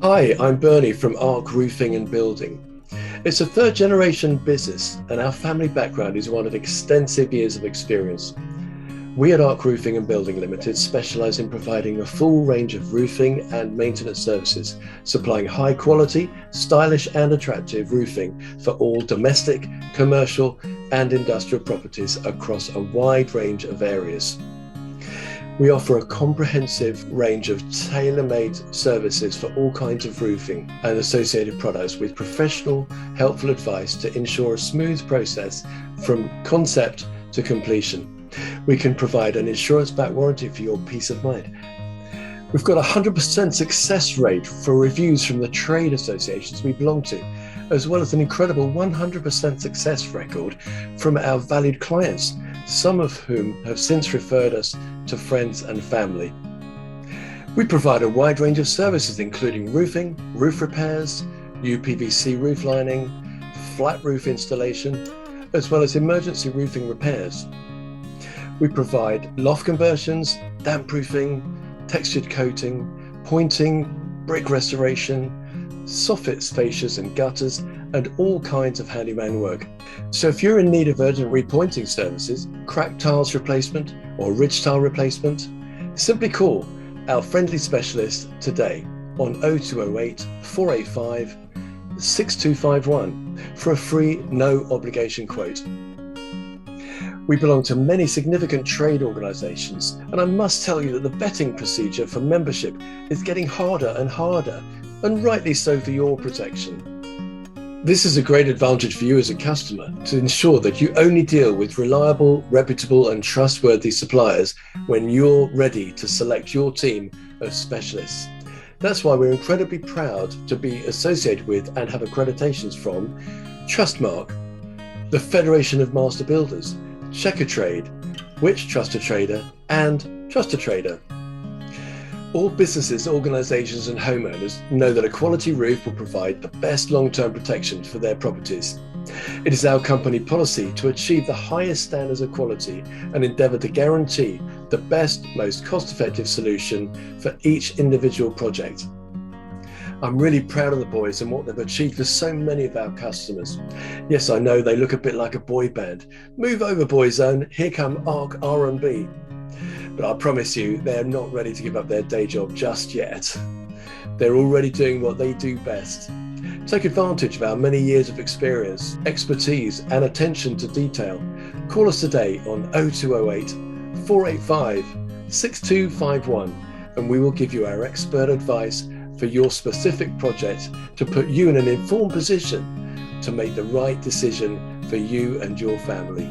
Hi, I'm Bernie from Ark Roofing and Building. It's a third generation business, and our family background is one of extensive years of experience. We at Ark Roofing and Building Ltd specialise in providing a full range of roofing and maintenance services, supplying high quality, stylish and attractive roofing for all domestic, commercial and industrial properties across a wide range of areas. We offer a comprehensive range of tailor-made services for all kinds of roofing and associated products with professional, helpful advice to ensure a smooth process from concept to completion. We can provide an insurance-backed warranty for your peace of mind. We've got a 100% success rate for reviews from the trade associations we belong to, as well as an incredible 100% success record from our valued clients, some of whom have since referred us to friends and family. We provide a wide range of services including roofing, roof repairs, UPVC roof lining, flat roof installation, as well as emergency roofing repairs. We provide loft conversions, damp proofing, textured coating, pointing, brick restoration, soffits, fascias and gutters, and all kinds of handyman work. So if you're in need of urgent repointing services, cracked tiles replacement or ridge tile replacement, simply call our friendly specialist today on 0208 485 6251 for a free no obligation quote. We belong to many significant trade organisations, and I must tell you that the vetting procedure for membership is getting harder and harder, and rightly so for your protection. This is a great advantage for you as a customer to ensure that you only deal with reliable, reputable and trustworthy suppliers when you're ready to select your team of specialists. That's why we're incredibly proud to be associated with and have accreditations from TrustMark, the Federation of Master Builders, Checkatrade, Trustatrader and Trustatrader. All businesses, organisations and homeowners know that a quality roof will provide the best long-term protection for their properties. It is our company policy to achieve the highest standards of quality and endeavour to guarantee the best, most cost-effective solution for each individual project. I'm really proud of the boys and what they've achieved for so many of our customers. Yes, I know they look a bit like a boy band. Move over, Boyzone, here come Ark R&B. But I promise you, they're not ready to give up their day job just yet. They're already doing what they do best. Take advantage of our many years of experience, expertise and attention to detail. Call us today on 0208 485 6251 and we will give you our expert advice for your specific project to put you in an informed position to make the right decision for you and your family.